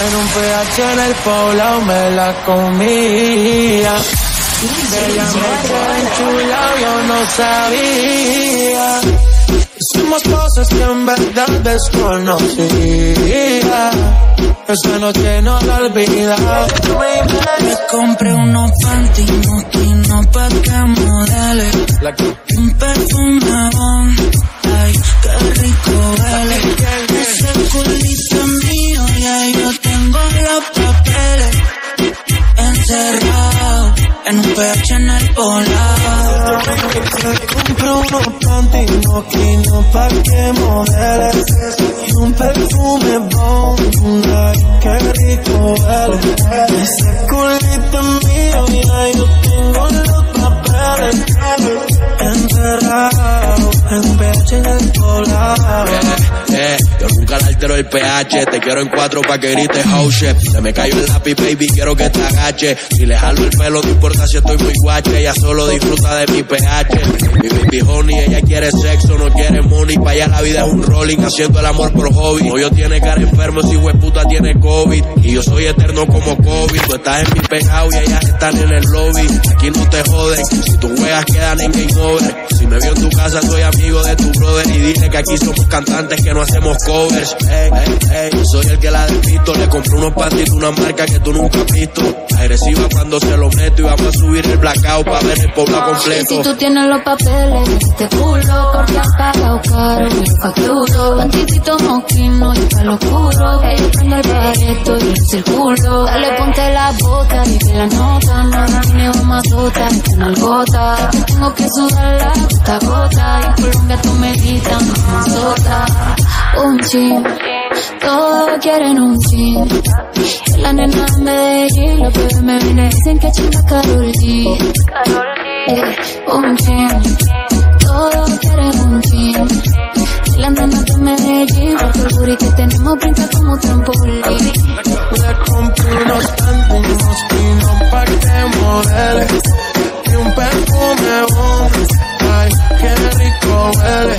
En un PH en el poblado me la comía. Ella me quedó enchulado, yo no sabía. Hicimos cosas que en verdad desconocía. Esa noche no la olvidaba. Me compré unos panties moquinos pa' que modele. Un perfume bon, ay, qué rico huele. Ese culito es mío y ahí yo tengo los papeles. Encerrado en un PH en el poblado. Me compré unos panties moquinos pa' que modele. Y un perfume bon, ay, qué rico huele. Ese culito es mío y ahí yo tengo los papeles. Encerrado en un PH en el poblado. Yo nunca le altero el pH. Te quiero en 4 pa' que grites oh shit. Se me cayó el lápiz, baby, quiero que te agache. Si le jalo el pelo, no importa si estoy muy guache. Ella solo disfruta de mi pH. Mi baby honey, ella quiere sexo, no quiere money. Pa' allá la vida es un rolling, haciendo el amor por hobby. No, yo tiene cara enfermo, si hueputa tiene COVID. Y yo soy eterno como COVID. Tú estás en mi pegado y ellas están en el lobby. Aquí no te joden, si tus juegas quedan en game over. Si me vio en tu casa, soy amigo de tu brother. Y dile que aquí somos cantantes que no hacemos covers. Yo soy el que la despisto. Le compré unos panties, una marca que tú nunca has visto. Agresiva cuando se lo meto y vamos a subir el blackout pa' ver el poblado completo. Y si tú tienes los papeles, te culo, porque has pagado caro, y lo facturo. Pantitito moquino y palo oscuro, que yo prendo el bareto y el circulo. Dale, ponte la bota y que la nota, no tiene una sota, ni una gota. Te tengo que sudar la gota a gota, y en Colombia tú me quitas una sota. Un chin, todos quieren un chin. La nena de Medellín, los bebés me vienen, dicen que chinga Karol G. Un chin, todos quieren un chin. La nena de Medellín, porque el booty que tenemos brinca como trampolín. Le compré unos panties moquinos pa' que modele. Y un perfume bon, ay, qué rico huele.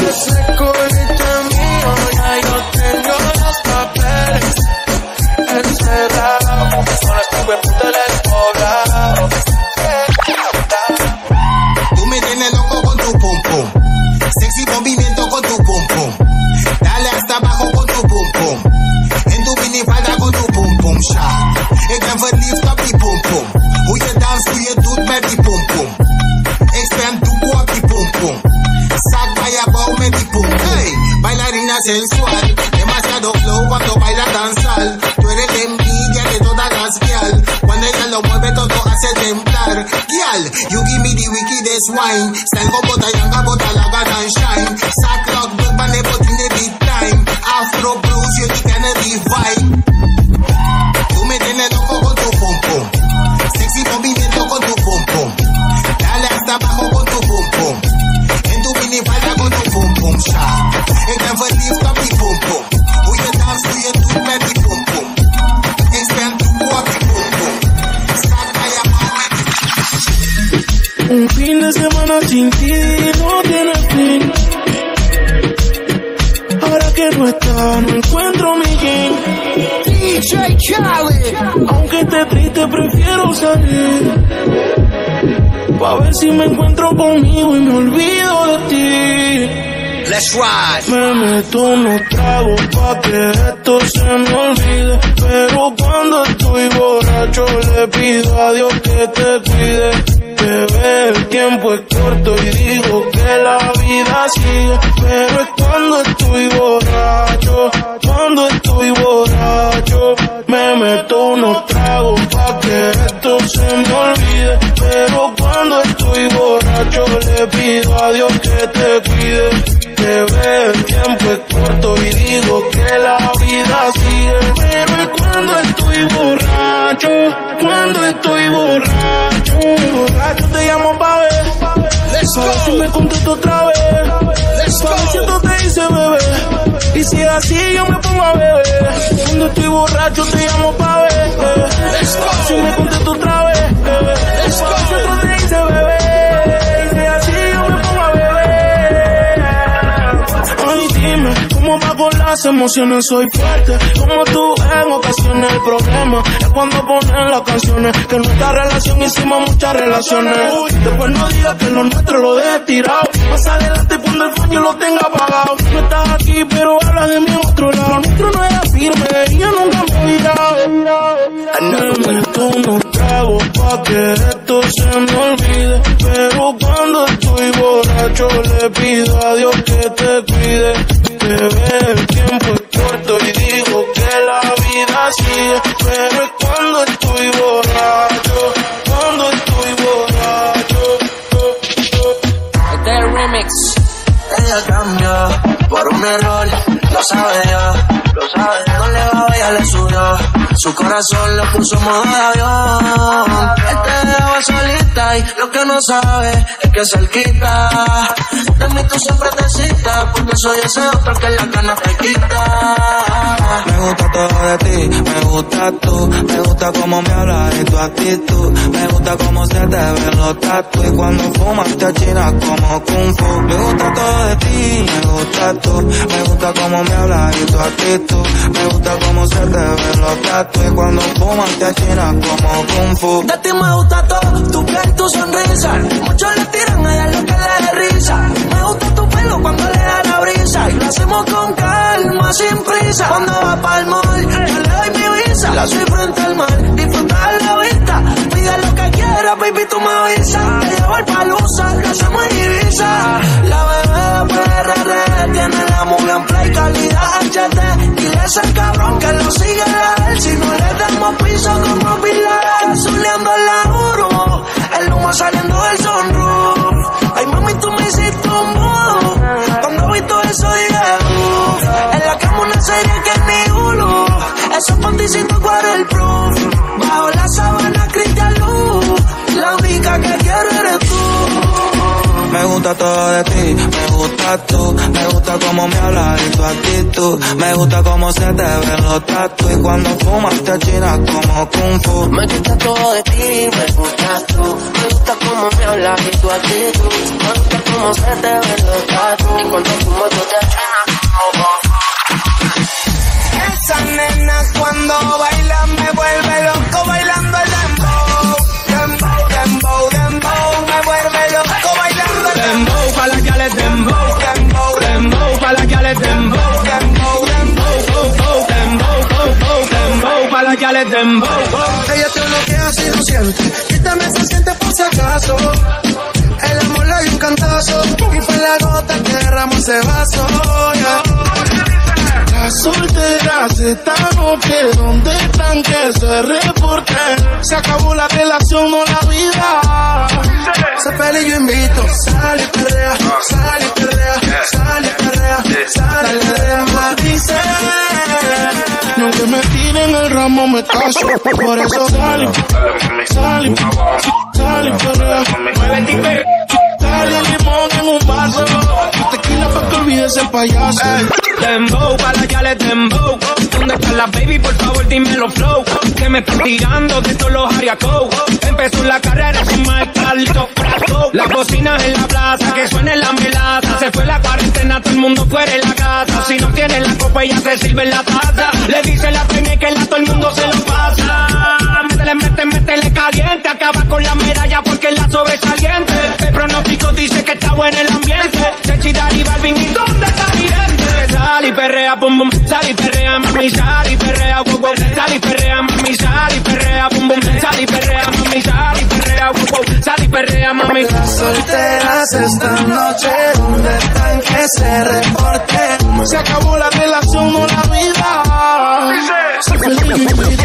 Ese culito es mío, ya yo tengo los papeles. Encerrado, con este hueputa en el poblado. Tú me tienes loco con tu pum pum. Sexy movimiento con tu pum pum. Dale hasta abajo con tu pum pum. En tu minifalda con tu pum pum shot. Ik ben verliefd op die pum pum. Hoe je danst, hoe je doet met die pum pum. Ik spam doekoe op die pum pum. Zak bij je bouw met die pum. Hey, bailarina sensual. Demasiado flow cuando baila danzal. Tú eres la envidia de todas las girl. Cuando ella lo mueve todo hace temblar. Girl, you give me the wickedest wine. Style como Tayanga, bota la gana and shine. Sacklock, but man, never in the big time. Afro blues, you can revive. Tú me tienes loco con tu pum pum. Sexy movimiento con tu pum pum. Dale hasta abajo con tu pum pum. En tu minifalda con tu pum pum shot. Ik ben verliefd op die pum pum. Hoe je danst, hoe je doet met die pum pum. Ik spam doekoe op die pum pum. Zak bij je bouw met die. Un fin de semana sin ti no tiene fin. Ahora que no está, no encuentro mi king. DJ Khaled. Aunque esté triste, prefiero salir. Pa' ver si me encuentro conmigo y me olvido de ti. Let's ride. Me meto unos tragos pa' que esto se me olvide. Pero cuando estoy borracho le pido a Dios que te cuide. Bebé, el tiempo es corto y digo que la vida sigue. Pero es cuando estoy borracho, me meto unos tragos pa' que esto se me olvide. Pero cuando estoy borracho le pido a Dios que te cuide. Bebé, el tiempo es corto y digo que la vida sigue. Pero es cuando estoy borracho, borracho te llamo pa' ver. Let's A ver si go. me contesto otra vez. Let's Pa' ver si go. esto te dice bebé. Y si es así yo me pongo a beber. Cuando estoy borracho te llamo pa' ver. Let's go. Si me contesto otra vez. Let's Pa' go. ver si esto te dice bebé. Y si es así yo me pongo a beber. Ay, dime, ¿cómo va con la las emociones soy fuerte. Como tú en ocasiones. El problema es cuando ponen las canciones. Que en nuestra relación hicimos muchas relaciones. Después no digas que lo nuestro lo deje tirado. Más adelante cuando el sueño lo tenga apagado. No estás aquí pero hablas de mi otro lado. Lo nuestro no era firme y yo nunca me he virado. Me meto unos tragos pa' que esto se me olvide. Pero cuando estoy borracho le pido a Dios que te cuide. Bebé, el tiempo es corto y digo que la vida sigue. Pero es cuando estoy borracho, cuando estoy borracho. Este es el remix. Ella cambió por un error, lo sabe yo. No le bajó, ella le subió. Su corazón lo puso en modo de avión. Él te dejó solita y lo que no sabe es que cerquita de mí tú siempre te citas, porque soy ese otro que la gana te quita. Me gusta todo de ti, me gusta tú. Me gusta cómo me hablas y tu actitud. Me gusta cómo se te ven los tatuajes. Y cuando fumas te achinas como Kung Fu. Me gusta todo de ti, me gusta tú. Me gusta cómo me hablas y tu actitud. Me gusta cómo se te ven los tatuajes. Y cuando fumas te achinas como Kung Fu. De ti me gusta todo, tu piel, tu sonrisa. Muchos le tiran a ella lo que le dé risa. Me gusta tu pelo cuando le da la brisa. Y lo hacemos con calma, sin prisa. Cuando va pa'l mall, yo le doy mi visa. La soy frente al mar, disfrutar la vista. Pide lo que quieras, baby, tú me avisas. Te llevo al Palusa, lo hacemos en Ibiza. La bebé de PRR tiene la movie en play, calidad HD. Dile a ese cabrón que lo sigue a él. Si no le damos piso como Pilar, zuleando la Uru. El humo saliendo del sunroof. Ay, mami, tú me hiciste un move. Cuando vi todo eso dije, en la cama una serie que es mi Hulu. Esos panticitos waterproof. Bajo la sábana Cristian Luz. La única que quiero eres tú. Me gusta todo de ti, me gusta tú. Me gusta cómo me hablas y tu actitud. Me gusta cómo se te ven los tatuajes. Y cuando fumas te achinas como Kung Fu. Me gusta todo de ti, me gusta tú. Me gusta cómo me hablas y tu actitud. Me gusta cómo se te ven los tatuajes. Y cuando fumas tú te achinas como Kung Fu. Esa nena cuando baila me vuelve loco bailando el dembow. Dembow, dembow, dembow. Me vuelve loco bailando el dembow. Pa' la que le dembow, Dembow, dembow, pa' la que le dembow, dembow, dembow. dembow, pa' la que le dembow. Ella te bloquea si lo siente. Quítame se siente por si acaso. El amor le dio un cantazo. Y fue la gota que derramó ese vaso. Yeah. Las solteras esta noche, ¿dónde están que se reporten? Se acabó la relación, no la vida. Se pelea y yo invito. Sal y perrea, sal y perrea, sal y perrea, sal y perrea. Dice, no que me tiren el ramo, me caso. Por eso sal y perrea. Dale limón en un vaso. Tequila pa' que olvides el payaso. Dembow, pa' la que le dembow. ¿Dónde está la baby? Por favor, dímelo flow. Que me están tirando de todos los ariacos. Empezó la carrera sin más alto. Las bocinas en la plaza, que suene la melaza. Se fue la cuarentena, todo el mundo fuera de la casa. Si no tiene la copa, ella se sirve en la taza. Le dice la peña que la todo el mundo se lo pasa. Métele caliente. Acaba con la medalla porque es la sobresaliente. El pronóstico dice que está bueno el ambiente. Chechidar y Balvin, ¿y dónde está Vidente? Sal y perrea, bum bum. Sal y perrea, mami, sal y perrea, wow wow. Sal y perrea, mami, sal y perrea, bum bum. Sal y perrea, mami, sal y perrea, wow wow. Sal y perrea, mami. Las solteras esta noche, ¿dónde están que se reporten? Se acabó la relación, no la vida. Se feliz y invito.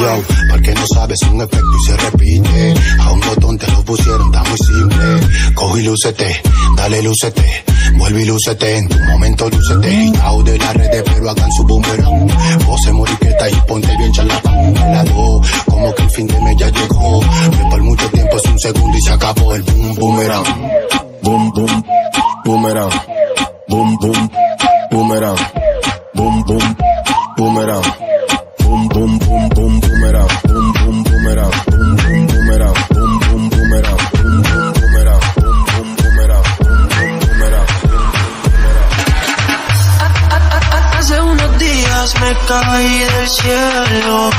Yo, porque no sabes un efecto y se repite. A un botón te lo pusieron, está muy simple. Coge y lúcete, dale lúcete. Vuelve y lúcete, en tu momento lúcete. Quitao de las redes, pero hagan su boomerang. Pose moriqueta y ponte bien charlatán. Helado, como que el fin de mes ya llegó. Que por mucho tiempo es un segundo y se acabó el boom boomerang. Boom boom, boomerang. Boom boom, boomerang. Boom boom, boomerang. Boom boom boom boom boomerang. Boom boom boomerang. Boom boom boomerang. Boom boom boomerang. Boom boom boomerang. Boom boom boomerang. Boom boom boomerang. Hace unos días me caí del cielo.